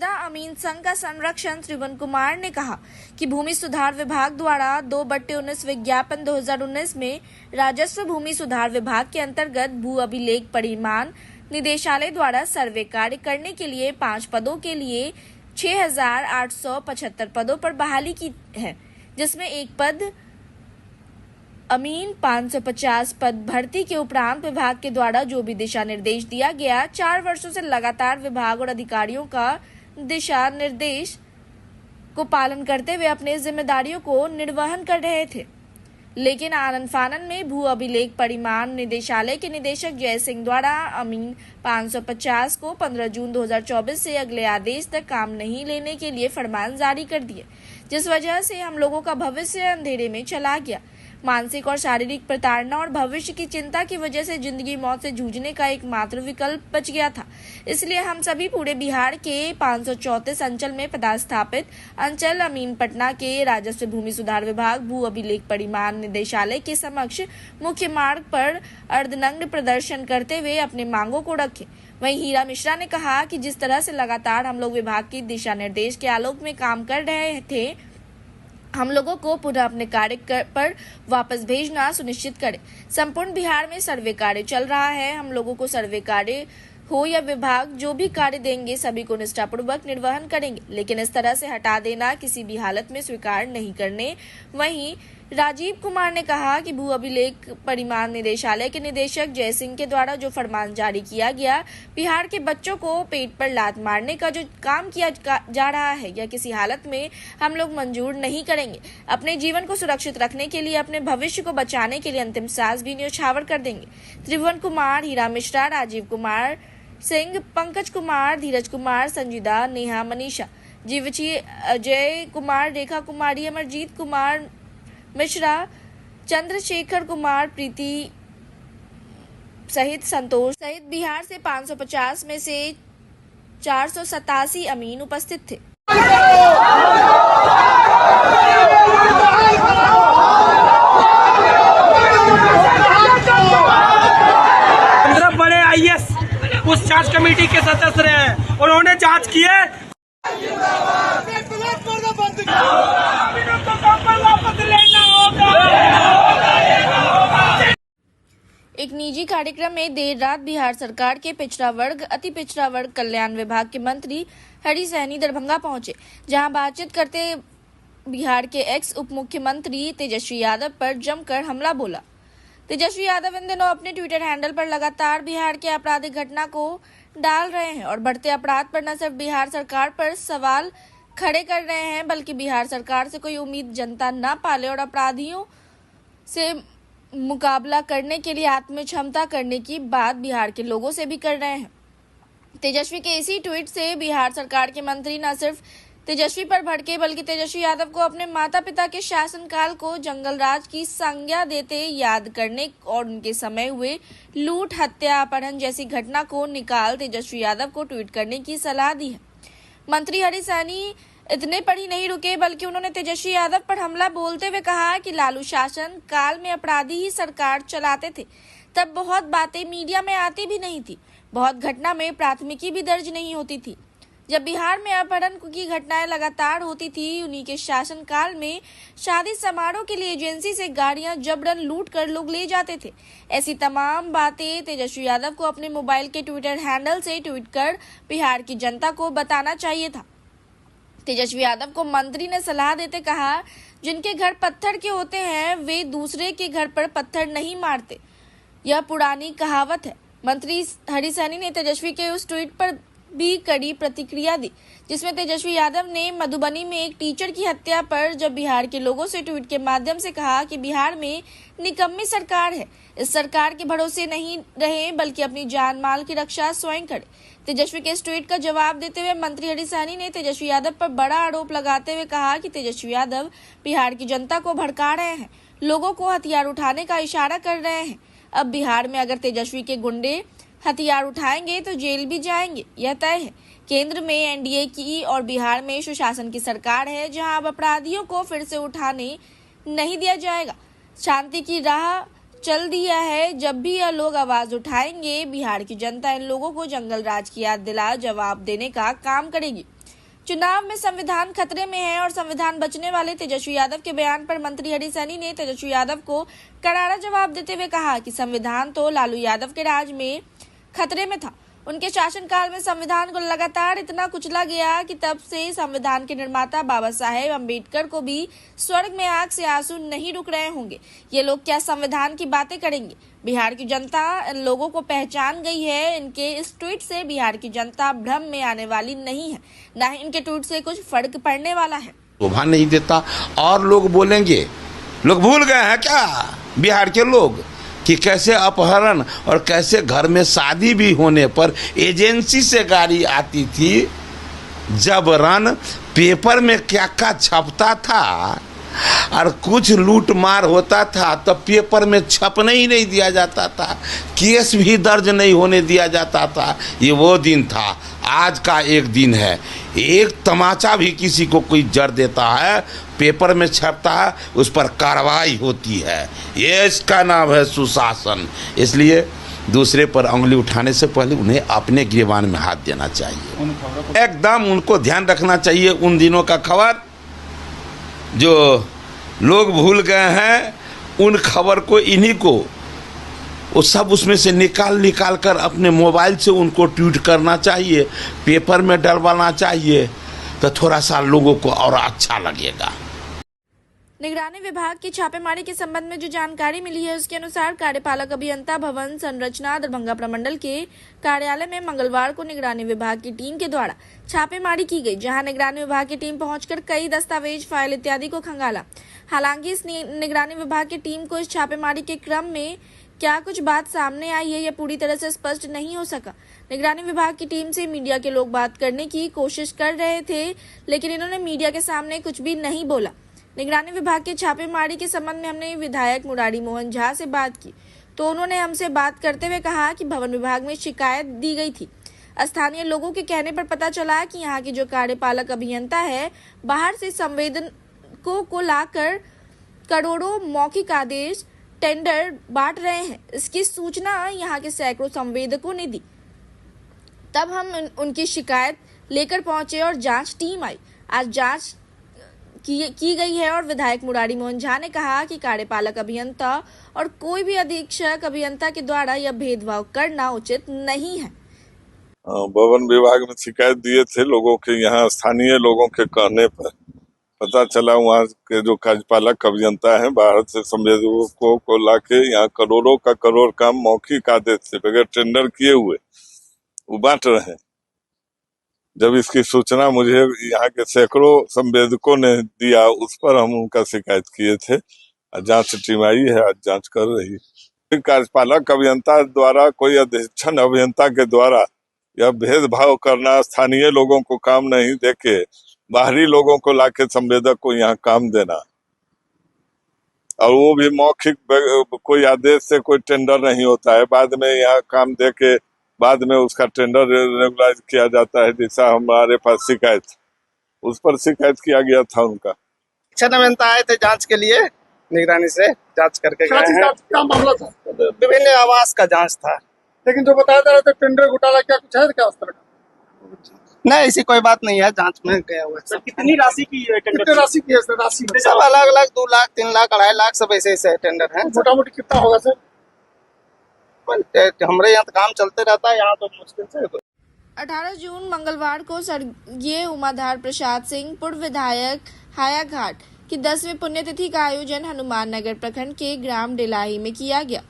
जावेदा अमीन संघ का संरक्षण त्रिभुवन कुमार ने कहा कि भूमि सुधार विभाग द्वारा 2/19 विज्ञापन 2019 में राजस्व भूमि सुधार विभाग के अंतर्गत भू अभिलेख परिमाण निदेशालय द्वारा सर्वे कार्य करने के लिए 5 पदों के लिए 6,875 पदों पर बहाली की है, जिसमें एक पद अमीन 550 पद भर्ती के उपरांत विभाग के द्वारा जो भी दिशा निर्देश दिया गया 4 वर्षों से लगातार विभाग और अधिकारियों का दिशा निर्देश को पालन करते हुए अपने जिम्मेदारियों को निर्वहन कर रहे थे। लेकिन आनन फानन में भू अभिलेख परिमाण निदेशालय के निदेशक जय सिंह द्वारा अमीन 550 को 15 जून 2024 से अगले आदेश तक काम नहीं लेने के लिए फरमान जारी कर दिए, जिस वजह से हम लोगों का भविष्य अंधेरे में चला गया। मानसिक और शारीरिक प्रताड़ना और भविष्य की चिंता की वजह से जिंदगी मौत से जूझने का एकमात्र विकल्प बच गया था। इसलिए हम सभी पूरे बिहार के 534 अंचल में पदस्थापित अंचल अमीन पटना के राजस्व भूमि सुधार विभाग भू अभिलेख परिमाण निदेशालय के समक्ष मुख्य मार्ग पर अर्धनग्न प्रदर्शन करते हुए अपने मांगों को रखे। वहीं हीरा मिश्रा ने कहा कि जिस तरह से लगातार हम लोग विभाग की दिशा निर्देश के आलोक में काम कर रहे थे, हम लोगों को पुनः अपने कार्य पर वापस भेजना सुनिश्चित करें। संपूर्ण बिहार में सर्वे कार्य चल रहा है। हम लोगों को सर्वे कार्य हो या विभाग जो भी कार्य देंगे सभी को निष्ठापूर्वक निर्वहन करेंगे, लेकिन इस तरह से हटा देना किसी भी हालत में स्वीकार नहीं करने। वहीं राजीव कुमार ने कहा कि भू अभिलेख परिमाण निदेशालय के निदेशक जय सिंह के द्वारा जो फरमान जारी किया गया, बिहार के बच्चों को पेट पर लात मारने का जो काम किया जा रहा है, यह किसी हालत में हम लोग मंजूर नहीं करेंगे। अपने जीवन को सुरक्षित रखने के लिए, अपने भविष्य को बचाने के लिए अंतिम सांस भी न्यौछावर कर देंगे। त्रिभुवन कुमार, हीरा मिश्रा, राजीव कुमार सिंह, पंकज कुमार, धीरज कुमार, संजीदा, नेहा, मनीषा, जीवची, अजय कुमार, रेखा कुमारी, अमरजीत कुमार मिश्रा, चंद्रशेखर कुमार, प्रीति सहित संतोष सहित बिहार से 550 में से 487 अमीन उपस्थित थे। बड़े आईएएस उस जांच कमेटी के सदस्य रहे हैं, उन्होंने जांच की है। एक निजी कार्यक्रम में देर रात बिहार सरकार के पिछड़ा वर्ग अति पिछड़ा वर्ग कल्याण विभाग के मंत्री हरि सहनी दरभंगा पहुंचे, जहां बातचीत करते बिहार के एक्स उप मुख्यमंत्री तेजस्वी यादव पर जमकर हमला बोला। तेजस्वी यादव इन दिनों अपने ट्विटर हैंडल पर लगातार बिहार के आपराधिक घटना को डाल रहे हैं और बढ़ते अपराध पर न सिर्फ बिहार सरकार पर सवाल खड़े कर रहे हैं, बल्कि बिहार सरकार से कोई उम्मीद जनता न पाले और अपराधियों से मुकाबला करने के लिए आत्म क्षमता करने की बात बिहार के लोगों से भी कर रहे हैं। तेजस्वी के इसी ट्वीट से बिहार सरकार के मंत्री न सिर्फ तेजस्वी पर भड़के, बल्कि तेजस्वी यादव को अपने माता पिता के शासनकाल को जंगल राज की संज्ञा देते याद करने और उनके समय हुए लूट, हत्या, अपहरण जैसी घटना को निकाल तेजस्वी यादव को ट्वीट करने की सलाह दी है। मंत्री हरि सहनी इतने पर ही नहीं रुके, बल्कि उन्होंने तेजस्वी यादव पर हमला बोलते हुए कहा कि लालू शासन काल में अपराधी ही सरकार चलाते थे, तब बहुत बातें मीडिया में आती भी नहीं थी, बहुत घटना में प्राथमिकी भी दर्ज नहीं होती थी। जब बिहार में अपहरण की घटनाएं लगातार होती थी, उन्हीं के शासन काल में शादी समारोह के लिए एजेंसी से गाड़ियां जबरन लूट कर लोग ले जाते थे। ऐसी तमाम बातें तेजस्वी यादव को अपने मोबाइल के ट्विटर हैंडल से ट्वीट कर बिहार की जनता को बताना चाहिए था। तेजस्वी यादव को मंत्री ने सलाह देते कहा, जिनके घर पत्थर के होते हैं वे दूसरे के घर पर पत्थर नहीं मारते, यह पुरानी कहावत है। मंत्री हरि सहनी ने तेजस्वी के उस ट्वीट पर भी कड़ी प्रतिक्रिया दी, जिसमें तेजस्वी यादव ने मधुबनी में एक टीचर की हत्या पर जब बिहार के लोगों से ट्वीट के माध्यम से कहा कि बिहार में निकम्मी सरकार है, इस सरकार के भरोसे नहीं रहे, बल्कि अपनी जान माल की रक्षा स्वयं करें। तेजस्वी के इस ट्वीट का जवाब देते हुए मंत्री हरि सहनी ने तेजस्वी यादव पर बड़ा आरोप लगाते हुए कहा कि तेजस्वी यादव बिहार की जनता को भड़का रहे हैं, लोगों को हथियार उठाने का इशारा कर रहे हैं। अब बिहार में अगर तेजस्वी के गुंडे हथियार उठाएंगे तो जेल भी जाएंगे, यह तय है। केंद्र में एनडीए की और बिहार में सुशासन की सरकार है, जहां अब अपराधियों को फिर से उठाने नहीं दिया जाएगा। शांति की राह चल दिया है। जब भी यह लोग आवाज उठाएंगे, बिहार की जनता इन लोगों को जंगल राज की याद दिला जवाब देने का काम करेगी। चुनाव में संविधान खतरे में है और संविधान बचने वाले तेजस्वी यादव के बयान पर मंत्री हरी सैनी ने तेजस्वी यादव को करारा जवाब देते हुए कहा कि संविधान तो लालू यादव के राज में खतरे में था। उनके शासनकाल में संविधान को लगातार इतना कुचला गया कि तब से संविधान के निर्माता बाबा साहेब अम्बेडकर को भी स्वर्ग में आग से आंसू नहीं रुक रहे होंगे। ये लोग क्या संविधान की बातें करेंगे? बिहार की जनता इन लोगों को पहचान गई है। इनके इस ट्वीट से बिहार की जनता भ्रम में आने वाली नहीं है, न ही इनके ट्वीट से कुछ फर्क पड़ने वाला है। शोभा नहीं देता और लोग बोलेंगे, लोग भूल गए हैं क्या बिहार के लोग कि कैसे अपहरण और कैसे घर में शादी भी होने पर एजेंसी से गाड़ी आती थी, जब रन पेपर में क्या क्या छपता था और कुछ लूट मार होता था तो पेपर में छपने ही नहीं दिया जाता था, केस भी दर्ज नहीं होने दिया जाता था। ये वो दिन था, आज का एक दिन है। एक तमाचा भी किसी को कोई जड़ देता है, पेपर में छपता है, उस पर कार्रवाई होती है। ये इसका नाम है सुशासन। इसलिए दूसरे पर उंगली उठाने से पहले उन्हें अपने गिरबान में हाथ देना चाहिए। एकदम उनको ध्यान रखना चाहिए उन दिनों का खबर जो लोग भूल गए हैं। उन खबर को इन्हीं को वो सब उसमें से निकाल कर अपने मोबाइल से उनको ट्वीट करना चाहिए, पेपर में डलवाना चाहिए, तो थोड़ा सा लोगों को और अच्छा लगेगा। निगरानी विभाग की छापेमारी के संबंध में जो जानकारी मिली है उसके अनुसार कार्यपालक अभियंता भवन संरचना दरभंगा प्रमंडल के कार्यालय में मंगलवार को निगरानी विभाग की टीम के द्वारा छापेमारी की गई, जहां निगरानी विभाग की टीम पहुंचकर कई दस्तावेज, फाइल इत्यादि को खंगाला। हालांकि इस निगरानी विभाग की टीम को इस छापेमारी के क्रम में क्या कुछ बात सामने आई है, यह पूरी तरह से स्पष्ट नहीं हो सका। निगरानी विभाग की टीम से मीडिया के लोग बात करने की कोशिश कर रहे थे, लेकिन इन्होंने मीडिया के सामने कुछ भी नहीं बोला। निगरानी विभाग के छापेमारी के संबंध में हमने विधायक मुरारी मोहन झा से बात की, तो उन्होंने हमसे बात करते हुए कहा कि भवन विभाग में शिकायत दी गई थी। स्थानीय लोगों के कहने पर पता चला कि यहाँ के जो कार्यपालक अभियंता है, बाहर से संवेदकों को लाकर करोड़ों मौखिक आदेश टेंडर बांट रहे हैं। इसकी सूचना यहाँ के सैकड़ों संवेदकों ने दी। तब हम उनकी शिकायत लेकर पहुंचे और जांच टीम आई। आज जांच की गई है और विधायक मुरारी मोहन झा ने कहा कि कार्यपालक अभियंता और कोई भी अधीक्षक अभियंता के द्वारा यह भेदभाव करना उचित नहीं है। भवन विभाग में शिकायत दिए थे लोगों के, यहाँ स्थानीय लोगों के कहने पर पता चला वहाँ के जो कार्यपालक अभियंता हैं बाहर से संवेदकों को लाके यहाँ करोड़ों का करोड़ काम मौखिक आदेश से बगैर टेंडर किए हुए वो बांट रहे हैं। जब इसकी सूचना मुझे यहाँ के सैकड़ों संवेदकों ने दिया, उस पर हम उनका शिकायत किए थे। जांच टीम आई है, आज जांच कर रही है। कार्यपालक अभियंता द्वारा कोई अधीक्षण अभियंता के द्वारा यह भेदभाव करना, स्थानीय लोगों को काम नहीं देके बाहरी लोगों को लाके संवेदक को यहाँ काम देना, और वो भी मौखिक, कोई आदेश से कोई टेंडर नहीं होता है। बाद में यहाँ काम देके बाद में उसका टेंडर रेगुलाइज किया जाता है। जैसा हमारे पास शिकायत, उस पर शिकायत किया गया था उनका। अभियंता आए थे जांच के लिए, निगरानी से जांच करके गए हैं। क्या मामला था? विभिन्न आवास का जांच था। लेकिन जो बताया जा रहा था टेंडर घोटाला, क्या कुछ है क्या उस तरह का? नहीं, ऐसी कोई बात नहीं है, जांच में गया हुआ है। कितनी राशि की है टेंडर? कितनी राशि की है सर? राशि सब अलग अलग 2 लाख, 3 लाख, 2.5 लाख, सब ऐसे ऐसे टेंडर है। मोटा मोटी कितना होगा सर? हमारे यहाँ तो काम चलते रहता है, यहाँ तो मुश्किल से। 18 जून मंगलवार को स्वर्गीय उमाधार प्रसाद सिंह पूर्व विधायक हायाघाट की 10वीं पुण्यतिथि का आयोजन हनुमान नगर प्रखंड के ग्राम डेलाही में किया गया।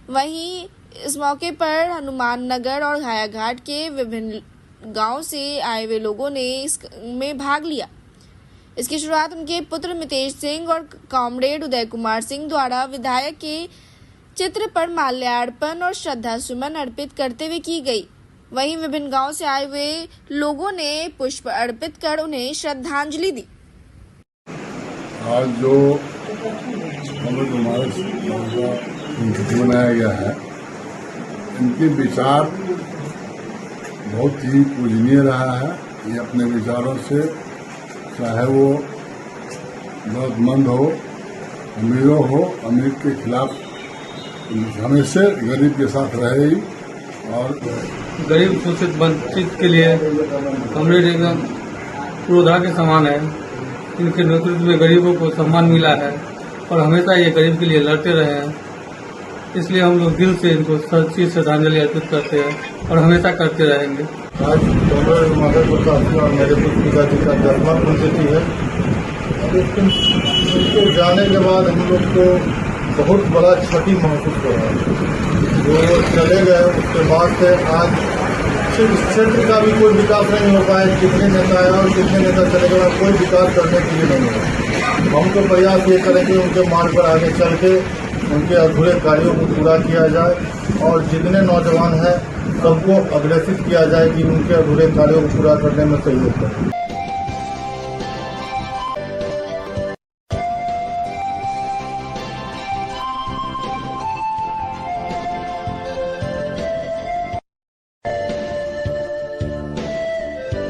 वहीं इस मौके पर हनुमान नगर और हायाघाट के विभिन्न गांव से आए हुए लोगों ने इसमें भाग लिया। इसकी शुरुआत उनके पुत्र मितेश सिंह और कॉमरेड उदय कुमार सिंह द्वारा विधायक के चित्र पर माल्यार्पण और श्रद्धा सुमन अर्पित करते हुए की गई। वहीं विभिन्न गांव से आए हुए लोगों ने पुष्प अर्पित कर उन्हें श्रद्धांजलि दी। आज जो मनाया गया है, इनके विचार बहुत ही पूजनीय रहा है। ये अपने विचारों से, चाहे वो जरूरतमंद हो, अमीरों हो, अमीर के खिलाफ हमेशा गरीब के साथ रहे ही, और गरीब शोषित वंचित के लिए कॉमरेड एकदम पुरोधा के समान है। इनके नेतृत्व में गरीबों को सम्मान मिला है और हमेशा ये गरीब के लिए लड़ते रहे हैं। इसलिए हम लोग दिल से इनको सच्ची श्रद्धांजलि अर्पित करते हैं और हमेशा करते रहेंगे। आज डॉक्टर माधव प्रसाद और मेरे पिताजी का 10वां पुण्यतिथि है। लेकिन उनको जाने के बाद हम लोग को बहुत बड़ा क्षति महसूस हो रहा है। जो चले गए उसके बाद से आज इस क्षेत्र का भी कोई विकास नहीं हो पाया। कितने नेता आए और कितने नेता चले गए, कोई विकास करने के लिए नहीं हुआ। हम तो प्रयास ये करें कि उनके मार्ग पर आगे चल के उनके अधूरे कार्यों को पूरा किया जाए और जितने नौजवान हैं सबको अग्रेसित किया जाए कि उनके अधूरे कार्यों को पूरा करने में सहयोग करें।